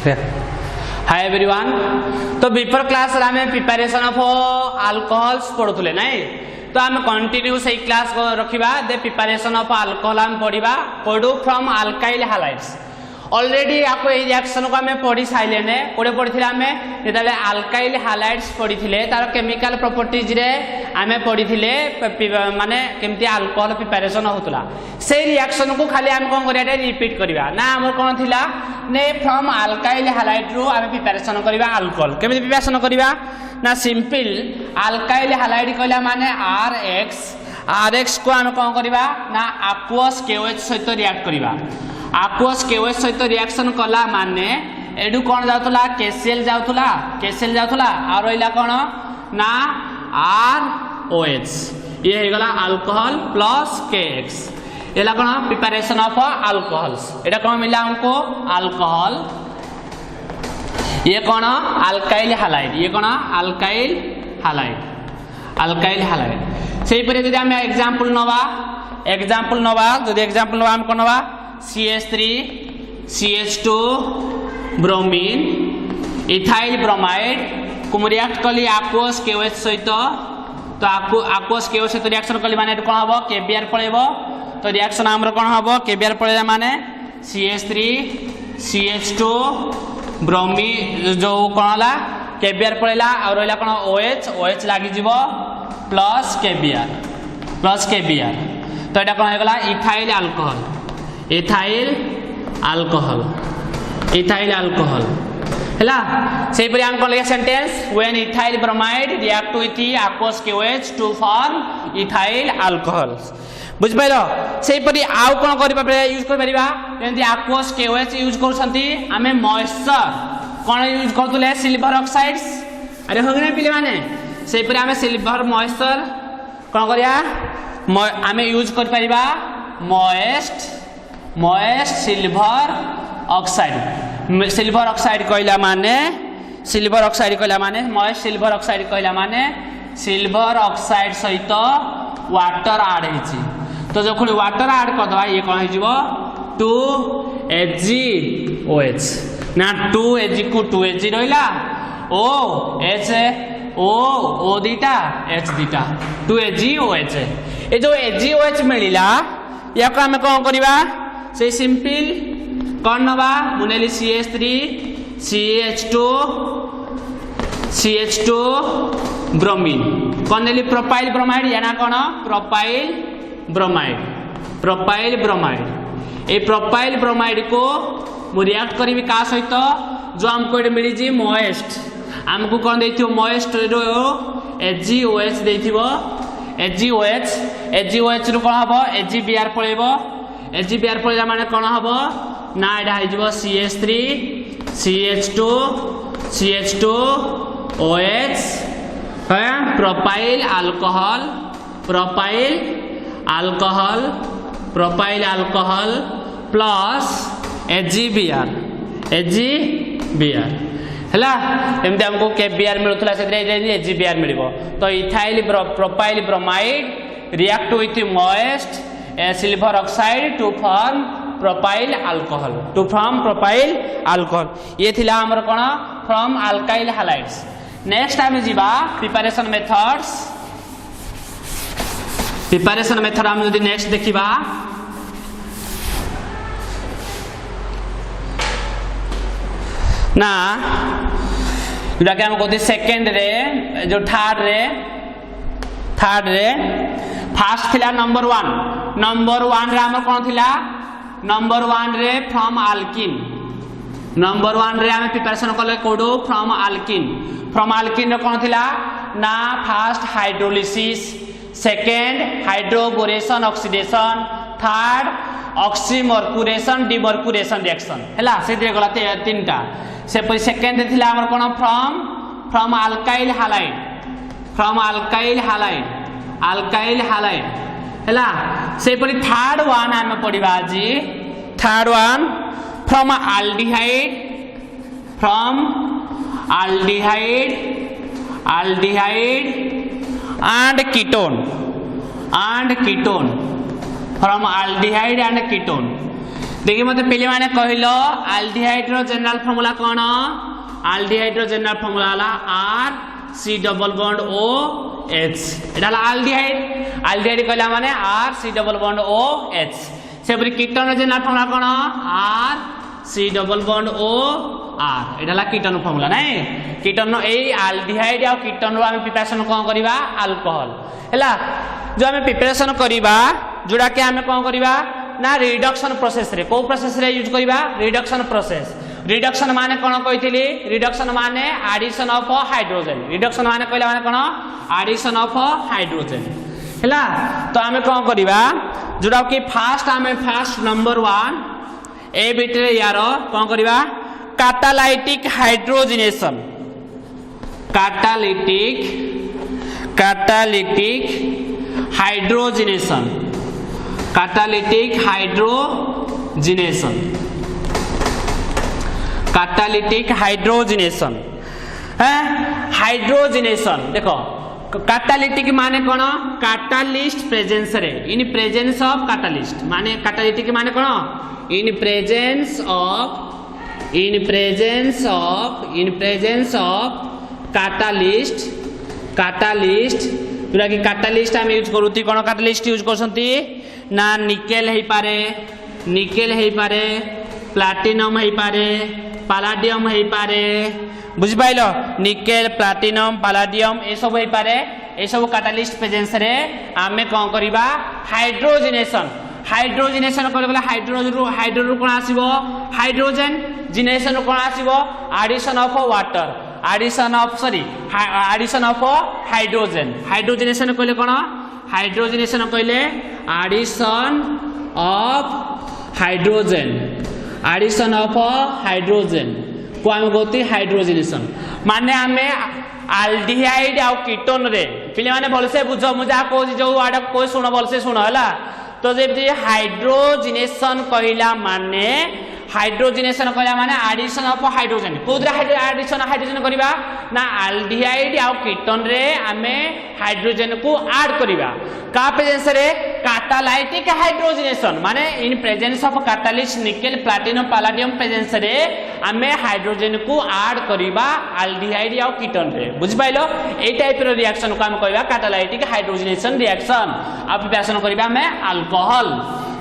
Hi everyone. तो before class आम preparation of alcohols पढ़ुले नाई, तो आम कंटिन्यू से क्लास रखा दे प्रिपरेशन ऑफ अल्कोहल आम पढ़ा पढ़ू फ्रॉम अल्काइल हालाइड्स। ऑलरेडी आपको ये रिएक्शन को आम पढ़ी सारे कोड़े पढ़ी आम जो अल्काइल हालाइड्स पढ़ी तार केमिकल प्रॉपर्टीज रे आम पढ़ी माने केमती अल्कोहल प्रिपरेशन होता से रिएक्शन को खाली आम कौन करिया रिपीट करवा ना आम कौन थिला ने फ्रॉम अल्काइल हालाइड रु आम प्रिपरेशन करवा अल्कोहल केमती प्रिपरेशन करवा ना सिंपल अल्काइल हालाइड कहला माने आरएक्स को आम कौन करवा ना aqueous KOH सहित रिएक्ट करवा। aqueous KOH सहित रिएक्शन कला माने एडू कौन जाउतला KCl जाउतला और रहिला कौन ना ROH ये हो गला अल्कोहल प्लस KX एला कौन प्रिपरेशन ऑफ अल्कोहल्स। एटा कौन मिला हमको अल्कोहल, ये कौन अल्काइल हालाइड, ये कौन अल्काइल हालाइड। सेही परे जदि हम एग्जांपल नवा जदि एग्जांपल नवा हम कोन नवा CH3 CH2 bromine ethyl bromide को रिएक्ट कली aqueous KOH सहित। तो aqueous KOH सहित रिएक्शन कली माने कोन हबो KBr पळेबो। तो रिएक्शन हमर कोन हबो KBr पळेला माने CH3 CH2 ब्रोमीन जो कोन हला KBr पळेला और रहला कोन OH लागी जीवो प्लस KBr। तो एटा कोन हो गला इथाइल अल्कोहल हैला। सेही परि हम कोन लिया sentence when ethyl bromide react with aqueous KOH to form ethyl alcohol. बुझ पाइलो। सेही परि आउ कोन करिबा यूज कर परिबा जेंति aqueous KOH यूज करसंती हमें मॉइस्चर कोन यूज करतले सिल्वर ऑक्साइड्स। अरे होगने पिले माने सेही परि हमें सिल्वर मॉइस्चर कोन करिया हमें यूज कर परिबा मॉइस्ट सिल्वर ऑक्साइड कहला माने मॉइस्ट सिल्वर ऑक्साइड कहला माने सिल्वर ऑक्साइड सहित वाटर ऐड हिची। तो जो खुली वाटर ऐड कर दवा ये कौन हो 2HgOH ना 2Hg को 2Hg रहिला O दीटा H दीटा 2HgOH। ये जो HgOH मिलिला या को हमें कौन करिबा से सिंपल कौन नवा मुनेली CH3 CH2 ब्रोमीन कौन नेली प्रोपाइल ब्रोमाइड या ना कौन प्रोपाइल ब्रोमाइड। ए प्रोपाइल ब्रोमाइड को मु रिएक्ट करी का सहित जो हमको ये मिली जी मॉइस्ट हमको कौन देथियो मॉइस्ट रो HgOH देथिबो HgOH रो कौन हबो HgBr पळेबो। HgBr पळेला माने कौन हबो ना एडा हिजबो CH3 CH2 OH है प्रोपाइल अल्कोहल प्लस HgBr हैला। एमते हमको KBr मिलुतला सेतरे HgBr मिलिबो। तो ethyl propyl bromide react with moist silver oxide to form propyl alcohol. ये थिला हमर कोन फ्रॉम अल्काइल हालाइड्स। नेक्स्ट आमे जीवा प्रिपरेशन मेथड हम जदि नेक्स्ट देखिबा ना जोटा कि हम कहते सेकेंड रे जो थर्ड रे फास्ट थिला नंबर 1 रे हमर कोन थिला नंबर 1 रे फ्रॉम अल्किन रे हमें प्रिपरेशन कले कोडो फ्रॉम अल्किन रे कोन थिला ना first hydrolysis second hydroboration oxidation third oxymercuration demercuration reaction हैला से दे गला तीनटा। से परि सेकेंड थिला हमर कोन फ्रॉम अल्काइल हालाइड हैला। से परि थर्ड वन हम पढिबा जी third one from aldehyde and ketone from aldehyde and ketone देखिए मते पहले माने कहलो एल्डिहाइड रो जनरल फार्मूला कोन एल्डिहाइड रो जनरल फार्मूला हला R C double bond O H एटा हला एल्डिहाइड कहला माने R C double bond O H सेपरि कीटन रो जनरल फार्मूला कोन R C double bond O R एटा हला कीटन फार्मूला नै कीटन ए एल्डिहाइड आ कीटन रो हम प्रिपरेशन कोन करबा अल्कोहल हला जो हम प्रिपरेशन करबा जोडा के हम कोन करबा ना रिडक्शन प्रोसेस रे को प्रोसेस रे यूज करबा रिडक्शन प्रोसेस रिडक्शन माने कोन कहितली रिडक्शन माने एडिशन ऑफ हाइड्रोजन रिडक्शन माने कहला माने कोन एडिशन ऑफ हाइड्रोजन हला तो हमें कोन करबा जोडा कि फर्स्ट नंबर 1 ए बिटरे यार कोन करबा catalytic hydrogenation catalytic hydrogenation catalytic hydrogenation hydrogenation देखो कैटालिटिक माने कोन कैटालिस्ट प्रेजेंस रे इन प्रेजेंस ऑफ कैटालिस्ट माने कैटालिटिक माने कोन इन प्रेजेंस ऑफ कैटालिस्ट जोरा कि कैटालिस्ट हम यूज करूती कोन कैटालिस्ट यूज करसंती ना निकेल हे पारे प्लैटिनम हे पारे पैलाडियम हे पारे बुझ पाइलो निकेल प्लैटिनम पैलाडियम ए सब हे पारे ए सब कैटालिस्ट प्रेजेंस रे हमें कोन करबा हाइड्रोजनेशन करबला हाइड्रोजन कोन आसीबो हाइड्रोजन जिनेशन कोन आसीबो addition of water addition of hydrogenation कहले कोन हाइड्रोजनेशन कहले एडिशन ऑफ हाइड्रोजन को हम कहते हाइड्रोजनेशन माने हमें एल्डिहाइड आ कीटोन रे पिले माने भलसे बुझो मुजा को जो वर्ड को सुनो भलसे सुनो हला तो जब हाइड्रोजनेशन कहला माने हाइड्रोजनेशन कहला माने एडिशन ऑफ हाइड्रोजन कोद्रा एडिशन हाइड्रोजन करबा ना एल्डिहाइड आ कीटोन रे हमें हाइड्रोजन को ऐड करबा का प्रेजेंस रे कैटालाइटिक हाइड्रोजनेशन माने इन presence of catalyst nickel platinum palladium presence रे हमें हाइड्रोजन को ऐड करबा एल्डिहाइड आ कीटोन रे बुझ पाइलो ए टाइप रो रिएक्शन को हम कहबा कैटालाइटिक हाइड्रोजनेशन रिएक्शन अब प्रिपरेशन करबा हमें अल्कोहल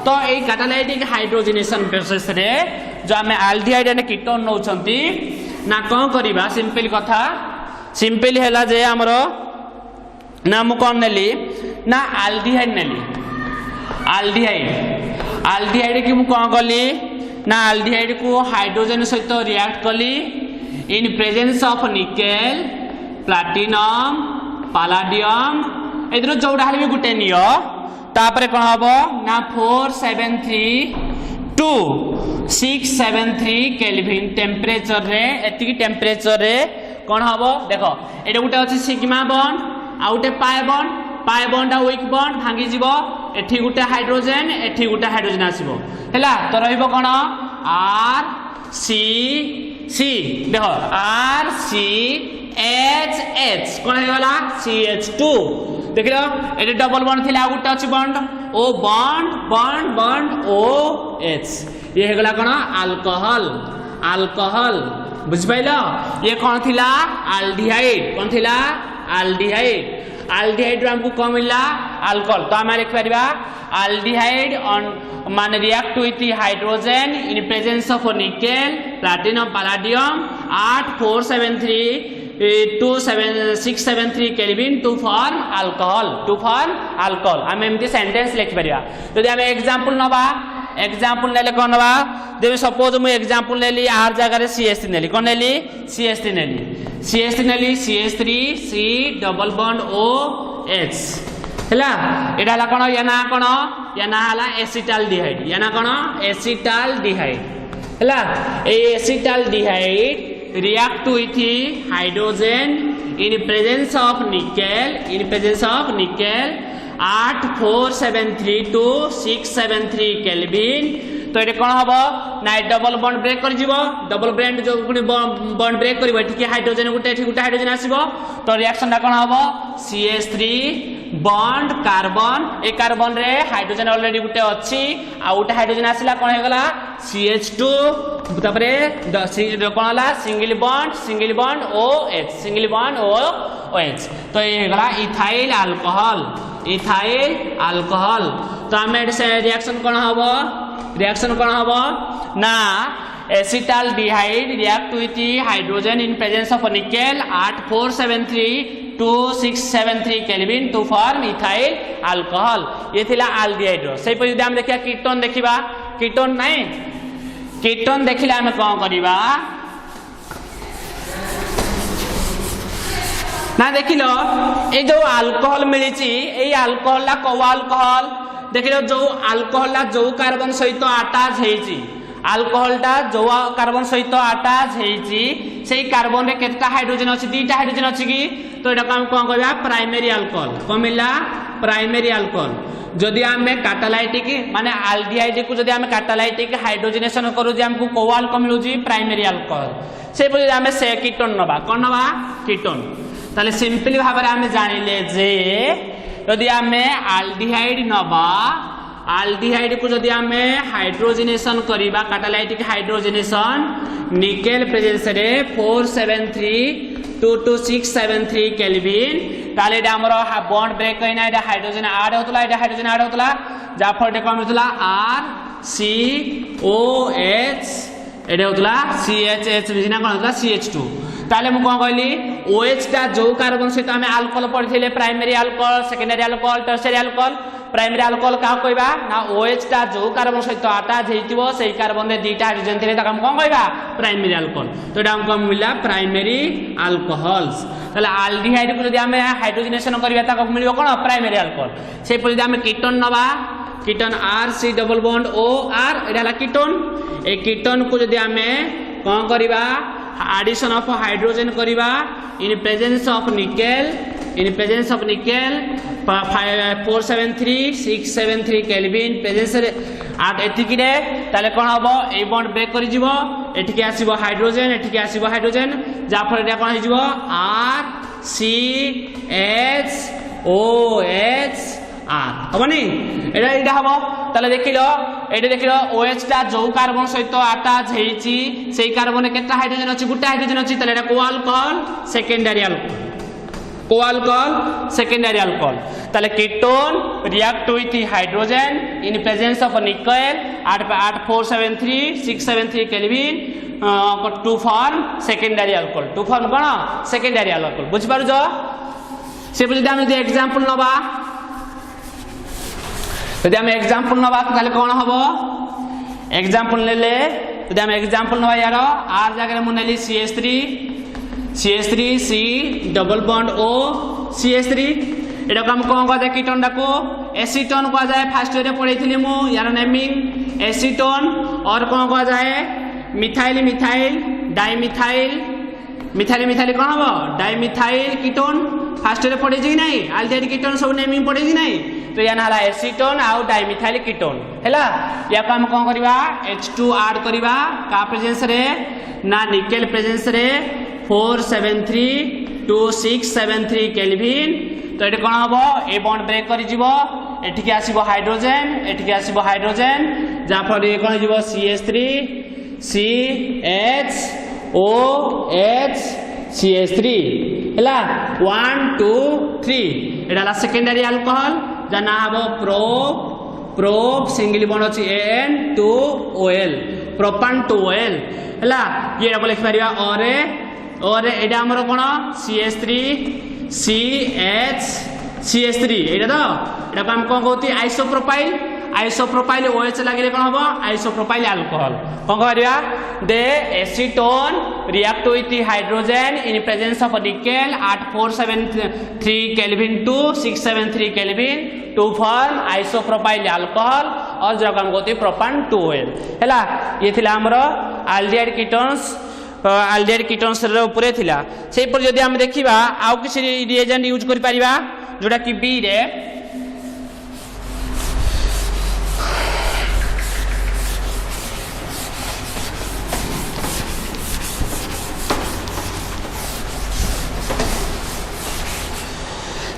तो ए कैटालाइटिक हाइड्रोजनेशन प्रोसेस रे जो हमें एल्डिहाइड एंड कीटोन नउछंती ना कोन करबा सिंपल कथा सिंपल हैला जे हमरो ना मु कोन नेली ना एल्डिहाइड नेली एल्डिहाइड की मु कोन कली ना एल्डिहाइड को हाइड्रोजन सहित रिएक्ट कली in presence of nickel platinum palladium एदरो जोडा हले भी गुटे नियो तापरे कोन हबो ना 673 केल्विन टेम्परेचर रे एतिकी टेम्परेचर रे कोन हबो देखो एटा गुटे अछि sigma bond uh Gute pi bond a weak bond भांगी जीवो एठी गुटे हाइड्रोजन आसीबो हैला तो रहइबो कोन R C देखो R C H H कोन हेला CH2 देखिलो एटे डबल बॉन्ड थिला आ गुटे अछि bond O bond O H ये हेगला कोन अल्कोहल बुझ पाइलो ये कोन थिला एल्डिहाइड रो हमको कम मिलला अल्कोहल तो हम लिख परिबा एल्डिहाइड ऑन माने react with hydrogen in presence of nickel platinum palladium 673 kelvin to form alcohol हम एमती सेंटेंस लिख परिबा यदि हम एग्जांपल नबा एग्जांपल नेले कोन नबा देबे सपोज मु एग्जांपल नेली आर जगह रे CH3 नेली कोन नेली CH3 नेली CH3 C double bond O H हैला एडा ला कोन या ना हला एसिटाल्डिहाइड या ना कोन एसिटाल्डिहाइड हैला ए acetaldehyde react with hydrogen in presence of nickel 8473 to 673 Kelvin तो ये कौन हम ना डबल बॉन्ड ब्रेक कर डबल बॉन्ड जो बॉन्ड ब्रेक कर हाइड्रोजन गोटे हाइड्रोजन आसो तो रिएक्शन कौन हम CH3 बॉन्ड कार्बन ए कार्बन रे हाइड्रोजन ऑलरेडी गोटे अच्छी आ गोटे हाइड्रोजन आसला कौन होगला CH2 तापरे कौन होला single bond OH single bond OH तो ये होगला इथाइल अल्कोहल तो आम रिएक्शन कौन हम ना acetaldehyde react with hydrogen in presence of nickel at 473 to 673 kelvin to form ethyl alcohol ये थिला आल्डिहाइड से यदि हम देखिया कीटोन देखिबा कीटोन नहीं कीटोन देखिले हम कौन करिबा ना देखिलो ए जो अल्कोहल मिली ए अल्कोहल ला को अल्कोहल देखिलो जो अल्कोहल ला जो कार्बन सहित अटैच हेची अल्कोहलटा जो कार्बन सहित अटैच हेची सेही कार्बन रे केतना हाइड्रोजन अछि दुईटा हाइड्रोजन अछि कि तो एटा हम कोन कहबा प्राइमरी अल्कोहल कोन मिलला प्राइमरी अल्कोहल जदि आमे कैटालाइटिक माने एल्डिहाइड को जदि आमे कैटालाइटिक हाइड्रोजनेशन करू जे हमको को अल्कोहल मिलुजी प्राइमरी अल्कोहल से पजे आमे से कीटोन नबा कोन नबा कीटोन ताले सिंपली भाबरे आमे जानिले जे यदि आमे एल्डिहाइड नबा एल्डिहाइड को जदि आमे हाइड्रोजनेशन करिबा कैटालाइटिक हाइड्रोजनेशन निकेल प्रेजेंस रे 473 to 673 केल्विन ताले एटा हमरो बॉन्ड ब्रेक कइना एटा हाइड्रोजन ऐड होतला जा फर कम होतला RCOH एटा होतला CHH बिना कोन होतला CH2 ताले मु कोन कहली OH ता जो कार्बन सहित हमें अल्कोहल पढ़िथिले primary alcohol secondary alcohol tertiary alcohol primary alcohol का कहबा ना OH ता जो कार्बन सहित अटैच हेतिबो सेही कार्बन रे दुईटा हाइड्रोजन थिले ताका हम कोन कहबा प्राइमरी अल्कोहल तो एटा हमको मिलला प्राइमरी अल्कोहल्स ताले एल्डिहाइड को जदि हमें हाइड्रोजनेशन करबा ताका मिलबो कोन प्राइमरी अल्कोहल से पर जदि हमें कीटोन नबा ketone RC double bond OR Etah La ketone A ketone को जदि हमें कोन करबा addition of hydrogen करिबा in presence of nickel 473 673 kelvin presence आट एतिकी रे ताले कोन हबो ए बॉन्ड ब्रेक करि जिवो एटिके आसीबो हाइड्रोजन जा फर एटा कोन हिजिवो RCHOH हबनी एटा हबो ताले देखिलो OH ता जो कार्बन सहित अटैच हेची सेही कार्बन रे केटा हाइड्रोजन अछि गुटा हाइड्रोजन अछि ताले एटा को अल्कोहल सेकेंडरी अल्कोहल ताले ketone react with hydrogen in presence of nickel at 473 673 kelvin to form secondary alcohol to form कोन सेकेंडरी अल्कोहल बुझ पारु जो से बुझि हम एग्जांपल नबा यदि हम एग्जांपल नबा ताले कोन हबो एग्जांपल लेले यदि हम एग्जांपल नबा यार आर जगह मु नेली CH3 C double bond O CH3 एटा हम कोन कहते कीटोन डाको एसीटोन कह जाए फर्स्ट रे पढैथिली मु यार नेमिंग एसीटोन और कोन कह जाए मिथाइल डाइमिथाइल कोन हबो डाइमिथाइल कीटोन फर्स्ट रे पढै छी नै एल्डिहाइड कीटोन सब नेमिंग पढै छी नै तो या नाला एसीटोन आउ डाइमिथाइल कीटोन हैला या को हम कोन करबा H2 ऐड करबा का प्रेजेंस रे ना निकेल प्रेजेंस रे 473 to 673 केल्विन तो एटा कोन हबो ए बॉन्ड ब्रेक करि जिवो एठिके आसीबो हाइड्रोजन जा फर ए कोन जिवो CH3 CHOH CH3 हैला 1 2 3 एटा ला सेकेंडरी अल्कोहल जना हबो प्रोप सिंगल बॉन्ड अछि N2OL प्रोपान 2OL हैला ये डबल लिख परिबा और एटा हमर कोन CH3 CH3 एटा तो एटा हम कोन कहती आइसोप्रोपाइल OH लागिले कोन हबो आइसोप्रोपाइल अल्कोहल कोन कहरिया दे acetone react with hydrogen in presence of nickel at 473 Kelvin to 673 kelvin to form isopropyl alcohol और जो हम कहती प्रोपान 2OL हैला ये थिला हमरो एल्डिहाइड कीटोन्स रे ऊपर थिला सेही पर जदी हम देखिबा आउ किसी रिएजेंट यूज करि परिबा जोटा कि बी रे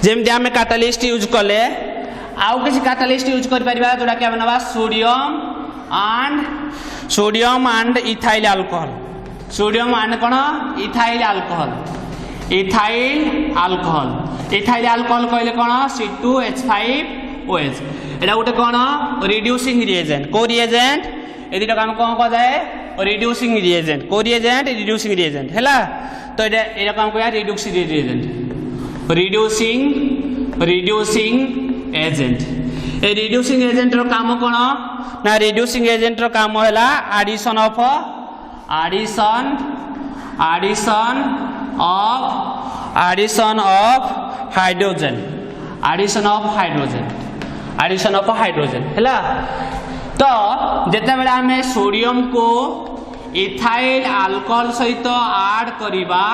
जेमती आम कैटालिस्ट यूज कले आउ किसी कैटालिस्ट यूज कर परिबा जोटा कि हम नबा sodium and ethyl alcohol sodium and कोन इथाइल अल्कोहल इथाइल अल्कोहल कहले कोन C2H5OH एटा गोटे कोन रिड्यूसिंग रिएजेंट को रिएजेंट यदि तो हम कोन कह जाए रिड्यूसिंग रिएजेंट को रिएजेंट रिड्यूसिंग रिएजेंट हैला तो एटा काम को रिड्यूसिंग रिएजेंट रिड्यूसिंग एजेंट ए रिड्यूसिंग एजेंट रो काम कोन ना रिड्यूसिंग एजेंट रो काम हैला एडिशन ऑफ हाइड्रोजन हैला तो जेते बेला हमें सोडियम को इथाइल अल्कोहल सहित ऐड करिबा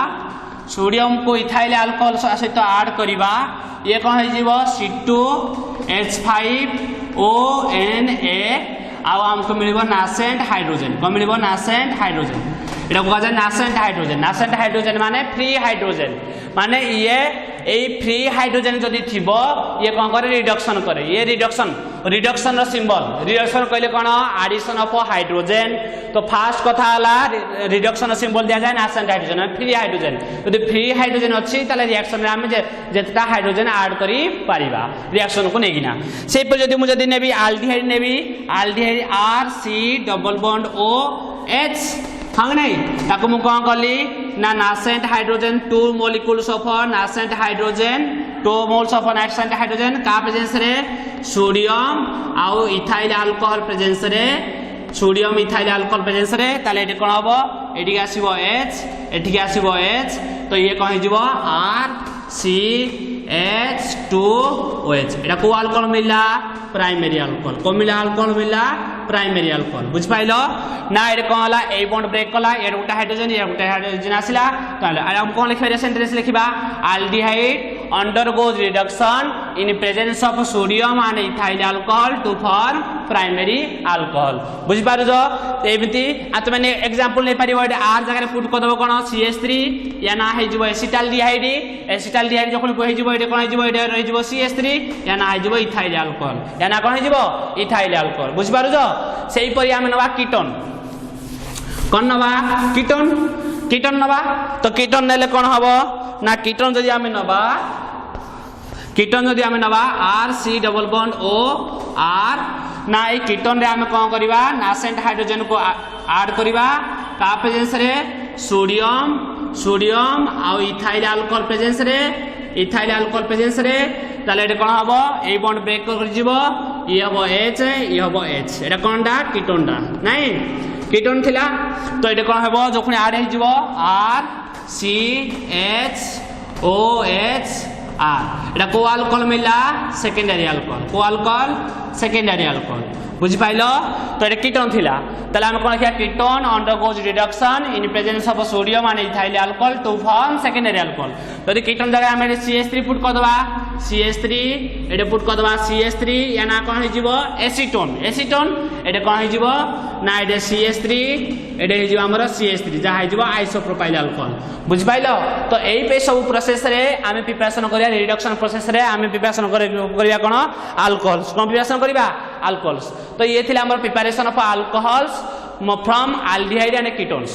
सोडियम को इथाइल अल्कोहल सहित ऐड करिबा ये कौन है जीवो C2H5ONA आउ हमको मिलबो नासेंट हाइड्रोजन को मिलबो नासेंट हाइड्रोजन एटा को कहा नासेंट हाइड्रोजन माने फ्री हाइड्रोजन माने ये फ्री हाइड्रोजन जदि थिबो ये कौन करे रिडक्शन करे ये रिडक्शन रो सिंबल रिडक्शन कहले कोन एडिशन ऑफ हाइड्रोजन तो फास्ट कथा हला रिडक्शन रो सिंबल दिया जाय नासेंट हाइड्रोजन फ्री हाइड्रोजन यदि फ्री हाइड्रोजन अछि तले रिएक्शन रे हम जेता हाइड्रोजन ऐड करी पारिबा रिएक्शन को नेगिना से पर जदि नेबी aldehyde RC double bond OH हाँ नहीं ताको मु कौन कली ना nascent hydrogen 2 molecules of nascent hydrogen 2 moles of nascent hydrogen का प्रेजेंस रे सोडियम आउ इथाइल अल्कोहल प्रेजेंस रे ताले एटी कोन हबो एटी आसीबो H एटी आसीबो H तो ये कौन हिजबो RCH2OH एटा को अल्कोहल मिलला प्राइमरी अल्कोहल को मिला अल्कोहल मिलला प्राइमरी अल्कोहल बुझ पाइलो ना एटा कोन हला ए बॉन्ड ब्रेक कला ए गोटा हाइड्रोजन आसिला ताले हम कोन लिखबा सेंटेंस लिखिबा aldehyde undergoes reduction in presence of sodium and ethyl alcohol to form primary alcohol बुझ पारो जो एमिति आत माने एग्जांपल नै पारिबो आर जगह रे पुट क दबो कोन CH3 या ना हे जिवो एसिटाल्डिहाइड जखन को हे जिवो एटे कोन हे जिवो एटे रहि जिवो CH3 या ना हे जिवो इथाइल अल्कोहल या ना कोन हे जिवो इथाइल अल्कोहल बुझ पारो जो सेही परि हम नबा कीटोन कोन नबा कीटोन नबा तो कीटोन नेले कोन हबो ना कीटोन जदि हम नबा RC डबल बॉन्ड OR ना ए कीटोन रे हम कोन करबा नासेंट हाइड्रोजन को ऐड करबा का प्रेजेंस रे सोडियम आ इथाइल अल्कोहल प्रेजेंस रे ताले एटा कोन हबो ए बॉन्ड ब्रेक कर जिवो ये हबो H एटा कोनडा कीटोनडा नहीं कीटोन थिला तो एटा कोन हबो जखन ऐड हे जिवो RCHOH एटा को अल्कोहल मिला सेकेंडरी अल्कोहल बुझ पाइलो तो एटा कीटोन थिला तले हम कोन किया ketone undergoes reduction in presence of sodium and ethyl alcohol to form secondary alcohol यदि कीटोन जगह हम CH3 पुट क दबा CH3 या ना कोन हे जिवो एसीटोन एटा कोन हे जिवो ना एटा CH3 एटा हे जिवो हमर CH3 जा हे जिवो आइसोप्रोपाइल अल्कोहल बुझ पाइलो तो एई पे सब प्रोसेस रे आमे प्रिपरेशन करिया रिडक्शन प्रोसेस रे आमे प्रिपरेशन करिया कोन अल्कोहल्स कोन प्रिपरेशन करिबा अल्कोहल्स तो ये थिला हमर preparation of alcohols from aldehyde and ketones